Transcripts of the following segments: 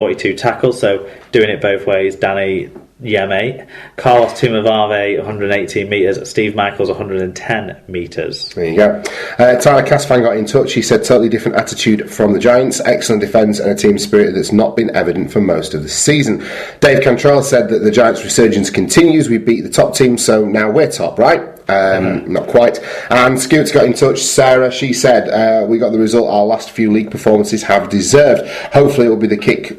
42 tackles, so doing it both ways. Danny Yeme, Carlos Tumavave 118 metres, Steve Michaels 110 metres. There you go. Tyler Casfan got in touch. He said totally different attitude from the Giants, excellent defence and a team spirit that's not been evident for most of the season. Dave Cantrell said that the Giants' resurgence continues. We beat the top team, so now we're top, right? Not quite. And Scoots got in touch. Sarah, she said, we got the result our last few league performances have deserved. Hopefully it will be the kick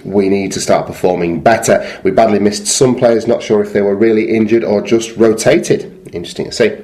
we need to start performing better. We badly missed some players, not sure if they were really injured or just rotated. Interesting to see.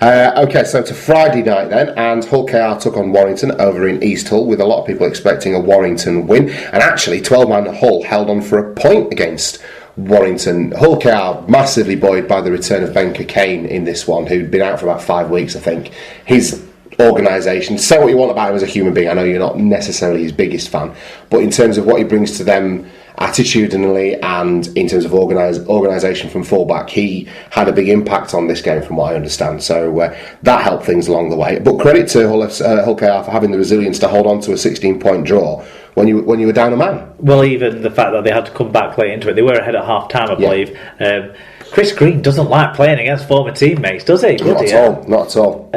Okay, so to Friday night then, and Hull KR took on Warrington over in East Hull, with a lot of people expecting a Warrington win, and actually 12-man Hull held on for a point against Warrington. Hull KR massively buoyed by the return of Ben Cockayne in this one, who'd been out for about 5 weeks, I think. His organisation, say what you want about him as a human being, I know you're not necessarily his biggest fan, but in terms of what he brings to them attitudinally and in terms of organisation from fullback, he had a big impact on this game from what I understand, so that helped things along the way. But credit to Hull KR for having the resilience to hold on to a 16-point draw when you were down a man. Well, even the fact that they had to come back late into it, they were ahead at half time, I believe. Chris Green doesn't like playing against former teammates, does he? Not at all.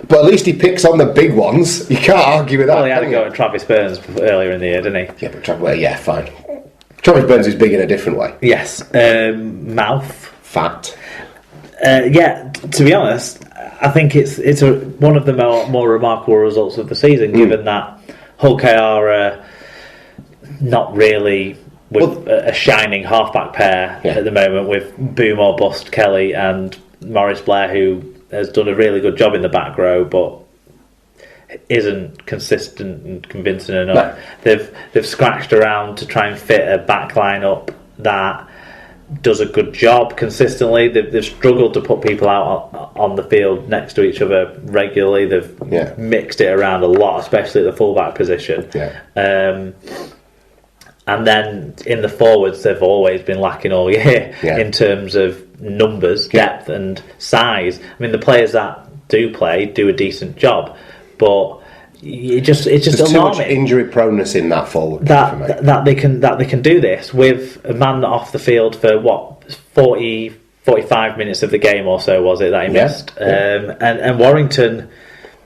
But at least he picks on the big ones. You can't argue with that. Well, he had to go at Travis Burns earlier in the year, didn't he? Yeah, fine. Travis Burns is big in a different way. Yes. Mouth. Fat. To be honest, I think it's one of the more remarkable results of the season, given that Hull KR are not really with a shining halfback pair at the moment, with boom or bust Kelly and Maurice Blair, who has done a really good job in the back row, but isn't consistent and convincing enough. No. They've scratched around to try and fit a back line up that does a good job consistently. They've struggled to put people out on the field next to each other regularly. They've mixed it around a lot, especially at the fullback position. And then in the forwards, they've always been lacking all year in terms of numbers, depth and size. I mean, the players that do play do a decent job, but it's just there's alarming. Too much injury proneness in that forward that they can do this with a man off the field for 45 minutes of the game or so, was it, that he missed? And Warrington,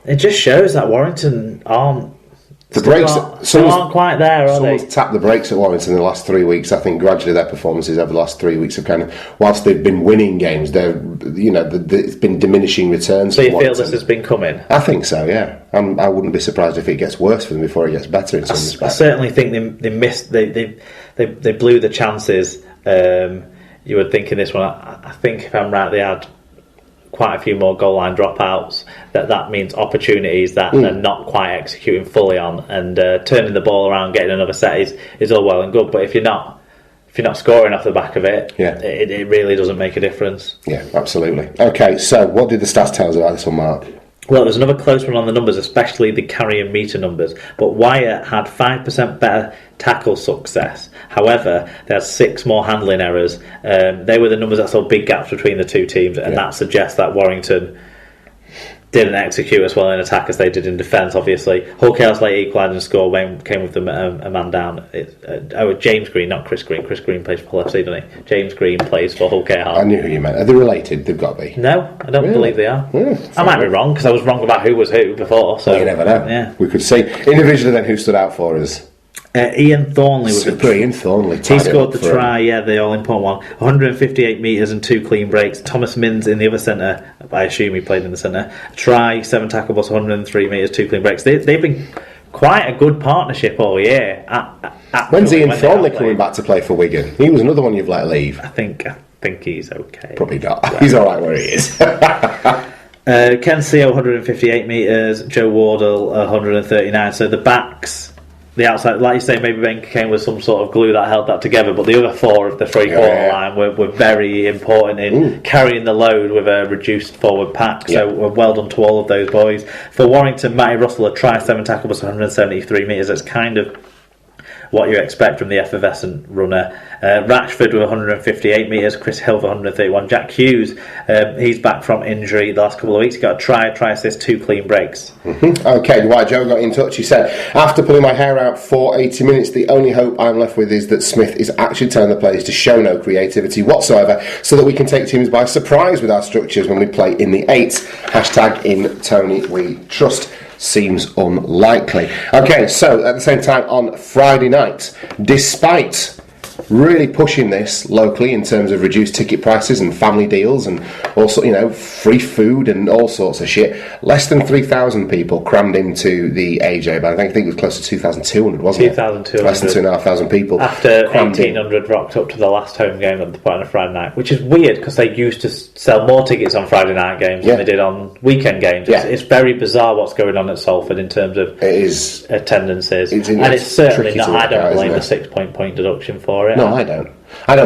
it just shows that Warrington aren't. The brakes aren't quite there, are they? Someone's tapped the brakes at Warrington in the last 3 weeks. I think gradually their performances over the last 3 weeks have kind of, whilst they've been winning games, it's been diminishing returns. So you feel this has been coming? I think so, yeah. I wouldn't be surprised if it gets worse for them before it gets better in some respects. I certainly think they missed. They blew the chances. You would think in this one. I think if I'm right, they had quite a few more goal line dropouts. That means opportunities that they're not quite executing fully on, and turning the ball around, getting another set is all well and good. But if you're not scoring off the back of it, it really doesn't make a difference. Yeah, absolutely. Okay, so what did the stats tell us about this one, Mark? Well, there's another close one on the numbers, especially the carry and meter numbers. But Wyatt had 5% better tackle success. However, they had 6 more handling errors. They were the numbers that saw big gaps between the two teams, and that suggests that Warrington didn't execute as well in attack as they did in defence, obviously. Hull KR's late equalising score came with them a man down. James Green, not Chris Green. Chris Green plays for Hull FC, doesn't he? James Green plays for Hull KR. I knew who you meant. Are they related? They've got to be. No, I don't believe they are. I might be wrong, because I was wrong about who was who before. So you never know. Yeah. We could see. Individually then, who stood out for us? Ian Thornley was Ian Thornley. He scored the try, the all-important one. 158 metres and 2 clean breaks. Thomas Mins in the other centre. I assume he played in the centre. Try, 7 tackle busts, 103 metres, 2 clean breaks. They've been quite a good partnership all year. When's Ian Thornley coming back to play for Wigan? He was another one you've let leave. I think he's okay. Probably not. Right. He's all right where he is. Ken Seo, 158 metres. Joe Wardle, 139. So the backs, the outside, like you say, maybe Ben Cockayne was some sort of glue that held that together, but the other 4 of the three-quarter line were very important in carrying the load with a reduced forward pack. So well done to all of those boys. For Warrington, Matty Russell, a try, 7 tackle, was 173 metres. That's kind of what you expect from the effervescent runner. Ratchford with 158 metres, Chris Hill with 131. Jack Hughes, he's back from injury the last couple of weeks. He got a try assist, 2 clean breaks. Okay, Dwight Joe got in touch. He said, after pulling my hair out for 80 minutes, the only hope I'm left with is that Smith is actually telling the players to show no creativity whatsoever so that we can take teams by surprise with our structures when we play in the 8s. Hashtag in Tony we trust. Seems unlikely. Okay, so at the same time on Friday night, despite really pushing this locally in terms of reduced ticket prices and family deals and also, free food and all sorts of shit, less than 3,000 people crammed into the AJ, but I think it was close to 2,200, wasn't it? 2,200. Less than 2,500 people. After 1,800 rocked up to the last home game at the point on a Friday night, which is weird because they used to sell more tickets on Friday night games than they did on weekend games. It's very bizarre what's going on at Salford in terms of attendances. And it's certainly not, I don't blame the 6 point deduction for it. No, I don't.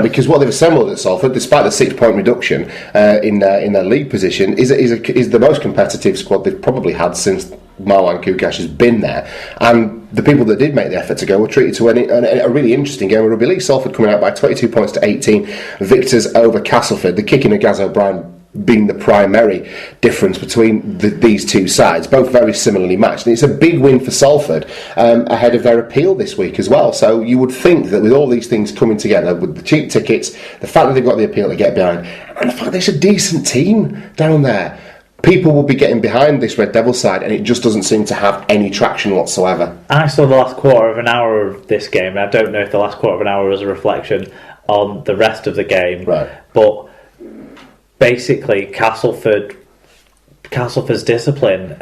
Because what they've assembled at Salford, despite the 6 point reduction in their league position, is the most competitive squad they've probably had since Marwan Kukash has been there. And the people that did make the effort to go were treated to a really interesting game of rugby league. Salford coming out by 22 points to 18, victors over Castleford. The kicking of Gaz O'Brien being the primary difference between these two sides, both very similarly matched. And it's a big win for Salford ahead of their appeal this week as well. So you would think that with all these things coming together, with the cheap tickets, the fact that they've got the appeal to get behind, and the fact that it's a decent team down there, people will be getting behind this Red Devil side, and it just doesn't seem to have any traction whatsoever. I saw the last quarter of an hour of this game, and I don't know if the last quarter of an hour was a reflection on the rest of the game, right? But basically, Castleford's discipline.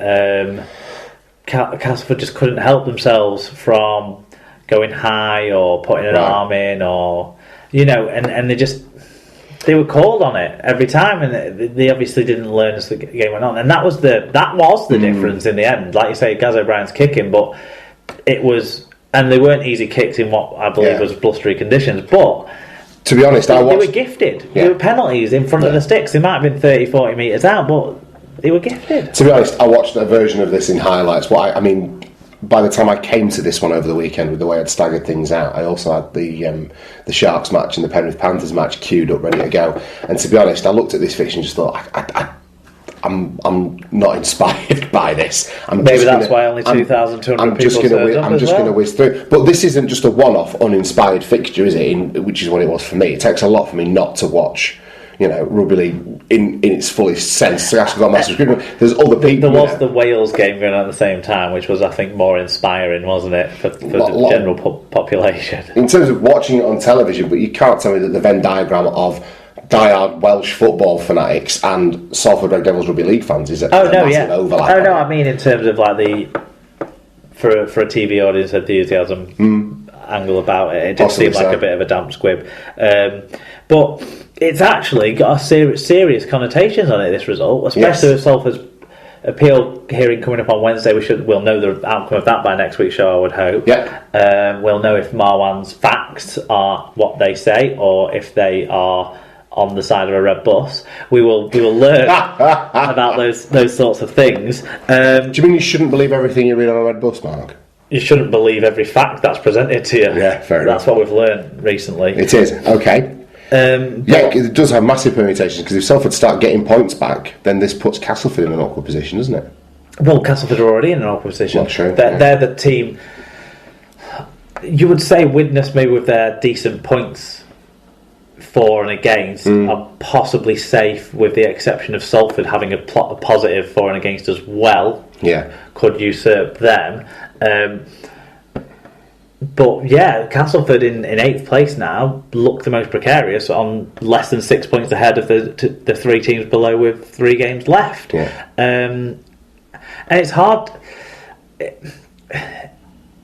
Castleford just couldn't help themselves from going high or putting an arm in, or and they were called on it every time, and they obviously didn't learn as the game went on, and that was the difference in the end. Like you say, Gaz O'Brien's kicking, but it was, and they weren't easy kicks in what I believe was blustery conditions, but. To be honest, they were gifted. They were penalties in front of the sticks. They might have been 30, 40 metres out, but they were gifted. To be honest, I watched a version of this in highlights. By the time I came to this one over the weekend, with the way I'd staggered things out, I also had the Sharks match and the Penrith Panthers match queued up, ready to go. And to be honest, I looked at this fixture and just thought, I'm not inspired by this. Maybe that's why only 2,200 people turned up. I'm just going to whiz through. But this isn't just a one-off, uninspired fixture, is it? Which is what it was for me. It takes a lot for me not to watch, rugby league in its fullest sense. There's other people. There was the Wales game going on at the same time, which was, I think, more inspiring, wasn't it, for the general population? In terms of watching it on television, but you can't tell me that the Venn diagram of diehard Welsh football fanatics and Salford Red Devils rugby league fans is a massive overlap. I mean in terms of like for a TV audience enthusiasm angle about it just seemed like a bit of a damp squib, but it's actually got a serious connotations on it, this result, especially with Salford's appeal hearing coming up on Wednesday. We'll know the outcome of that by next week's show, I would hope. We'll know if Marwan's facts are what they say or if they are on the side of a red bus. We will learn about those sorts of things. Do you mean you shouldn't believe everything you read on a red bus, Mark? You shouldn't believe every fact that's presented to you. Yeah, fair enough. That's what we've learned recently. It is, okay. It does have massive permutations, because if Salford start getting points back, then this puts Castleford in an awkward position, doesn't it? Well, Castleford are already in an awkward position. Well, true. They're the team, you would say, Widnes, maybe with their decent points for and against, are possibly safe, with the exception of Salford having a positive for and against as well. Yeah, could usurp them. But yeah, Castleford in 8th place now look the most precarious, on less than 6 points ahead of the three teams below with 3 games left. Yeah. And it's hard.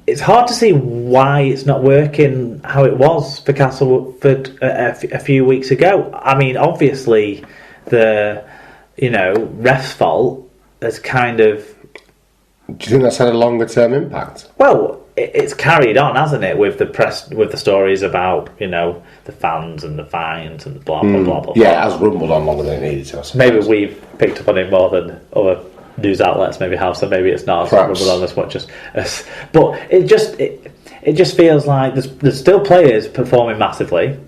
It's hard to see why it's not working how it was for Castleford a few weeks ago. I mean, obviously, the ref's fault has kind of. Do you think that's had a longer term impact? Well, it's carried on, hasn't it, with the press, with the stories about the fans and the fines and blah blah blah blah. Yeah, it has rumbled on longer than it needed to. Maybe we've picked up on it more than other news outlets maybe have, so maybe it's not as rumbled on as much as. But it just feels like there's still players performing massively.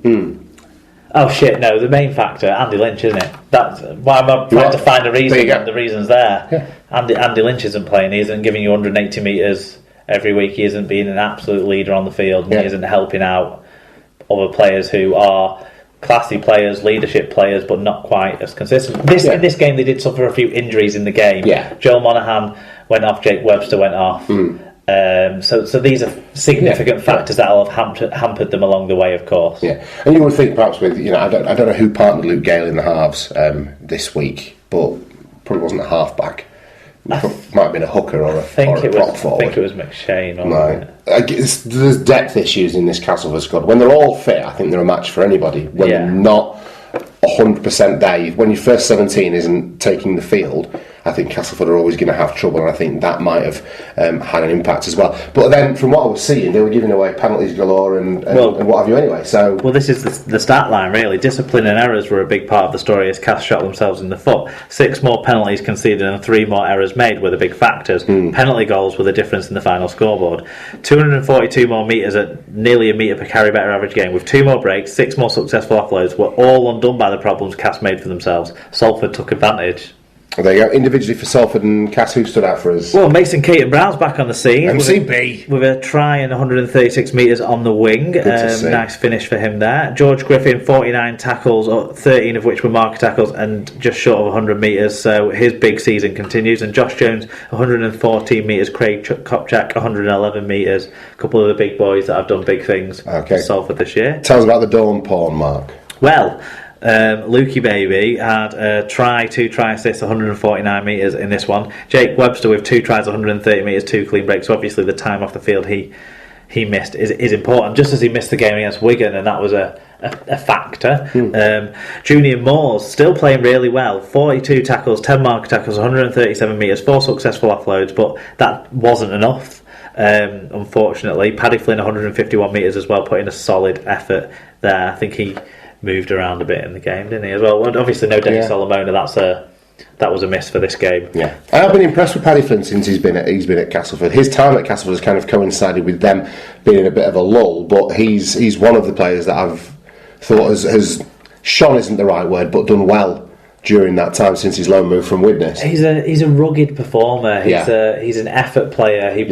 Oh shit! No, the main factor, Andy Lynch, isn't it? That's why I'm trying to find a reason. And the reason's there. Yeah. Andy Lynch isn't playing. He isn't giving you 180 metres every week. He isn't being an absolute leader on the field. And he isn't helping out other players who are classy players, leadership players, but not quite as consistent. In this game, they did suffer a few injuries in the game. Yeah. Joel Monaghan went off. Jake Webster went off. So these are significant factors that will have hampered them along the way, of course. Yeah, and you would think perhaps with I don't know who partnered Luke Gale in the halves this week, but probably wasn't a halfback. Might have been a hooker or a prop forward. I think it was McShane. There's depth issues in this Castleford squad. When they're all fit, I think they're a match for anybody. When they're not 100% there, when your first 17 isn't taking the field, I think Castleford are always going to have trouble, and I think that might have had an impact as well. But then, from what I was seeing, they were giving away penalties galore and what have you anyway. So, this is the stat line, really. Discipline and errors were a big part of the story as Cass shot themselves in the foot. 6 more penalties conceded and 3 more errors made were the big factors. Penalty goals were the difference in the final scoreboard. 242 more metres at nearly a metre per carry better average game, with 2 more breaks, 6 more successful offloads, were all undone by the problems Cass made for themselves. Salford took advantage. There you go. Individually for Salford and Cass, who stood out for us? Well, Mason Keaton Brown's back on the scene. MCB. With a try and 136 metres on the wing. Nice finish for him there. George Griffin, 49 tackles, 13 of which were marker tackles, and just short of 100 metres. So his big season continues. And Josh Jones, 114 metres. Craig Kopchak, 111 metres. A couple of the big boys that have done big things for Salford this year. Tell us about the dawn porn, Mark. Well, Lukey Baby had a try, 2 try assists, 149 metres in this one. Jake Webster with 2 tries, 130 metres, 2 clean breaks. So obviously the time off the field he missed is important, just as he missed the game against Wigan, and that was a factor. Junior Moores still playing really well. 42 tackles, 10 marker tackles, 137 metres, 4 successful offloads, but that wasn't enough. Unfortunately, Paddy Flynn 151 metres as well, put in a solid effort there. I think he moved around a bit in the game, didn't he, as well? Obviously no Dennis Solomona, that was a miss for this game. I have been impressed with Paddy Flynn since he's been at Castleford. His time at Castleford has kind of coincided with them being in a bit of a lull, but he's one of the players that I've thought has shone isn't the right word, but done well during that time since his loan move from Widnes. He's a rugged performer. He's an effort player. He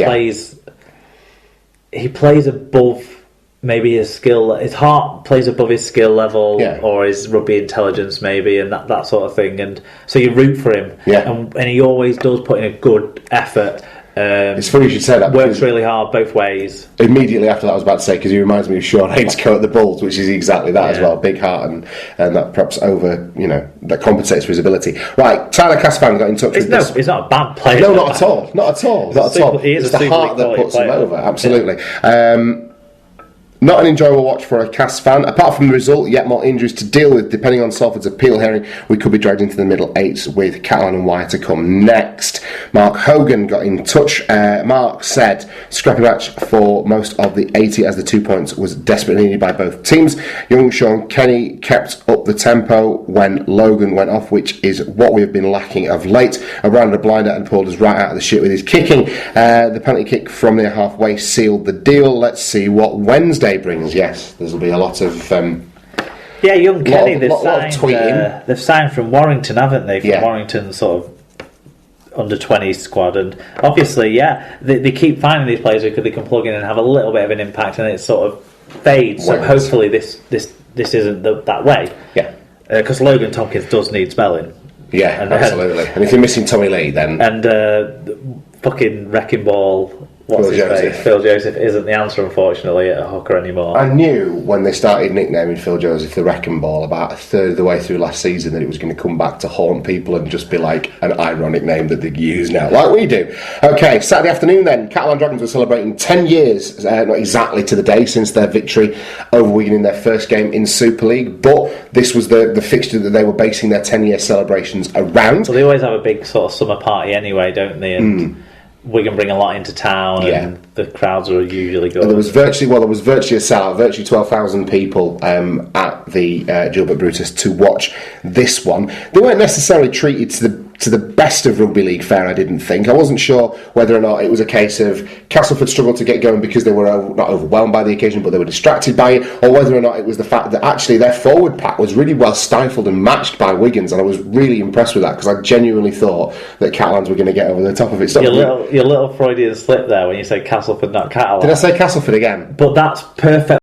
plays above maybe his skill. His heart plays above his skill level, or his rugby intelligence maybe, and that sort of thing. And so you root for him, and he always does put in a good effort. It's funny you should say that. Works really hard both ways. Immediately after that, I was about to say, because he reminds me of Sean Hainscoat at the Bulls, which is exactly that as well. Big heart, and that perhaps that compensates for his ability. Right, Tyler Casfan got in touch with us. He's not a bad player. No, not at all. Not at all. He is it's the heart that puts him over. Absolutely. Not an enjoyable watch for a Cass fan. Apart from the result, yet more injuries to deal with. Depending on Salford's appeal hearing, we could be dragged into the middle eights with Catalan and Wire to come next. Mark Hogan got in touch. Mark said, scrappy match for most of the 80 as the 2 points was desperately needed by both teams. Young Sean Kenny kept up the tempo when Logan went off, which is what we have been lacking of late. Around a blinder and pulled us right out of the shit with his kicking. The penalty kick from near halfway sealed the deal. Let's see what Wednesday brings. Yes, there'll be a lot of young Kenny. They've signed from Warrington, haven't they? From Warrington sort of under 20s squad, and obviously they keep finding these players who they can plug in and have a little bit of an impact, and it sort of fades. So hopefully this isn't that way. Because Logan Tompkins does need spelling. Absolutely. And if you're missing Tommy Lee, then fucking wrecking ball. Phil Joseph isn't the answer, unfortunately, at a hooker anymore. I knew when they started nicknaming Phil Joseph the Wrecking Ball about a third of the way through last season that it was going to come back to haunt people and just be like an ironic name that they use now, like we do. Okay, Saturday afternoon then, Catalan Dragons were celebrating 10 years, not exactly to the day, since their victory over Wigan in their first game in Super League, but this was the fixture that they were basing their 10-year celebrations around. Well, they always have a big sort of summer party anyway, don't they? And Wigan bring a lot into town, and the crowds are usually good. And there was virtually a sellout, virtually 12,000 people at the Gilbert Brutus to watch this one. They weren't necessarily treated to to the best of rugby league fare, I didn't think. I wasn't sure whether or not it was a case of Castleford struggled to get going because they were not overwhelmed by the occasion, but they were distracted by it, or whether or not it was the fact that actually their forward pack was really well stifled and matched by Wigan's, and I was really impressed with that because I genuinely thought that Catalans were going to get over the top of it. Your little Freudian slip there when you said Castleford, not Catalan. Did I say Castleford again? But that's perfect.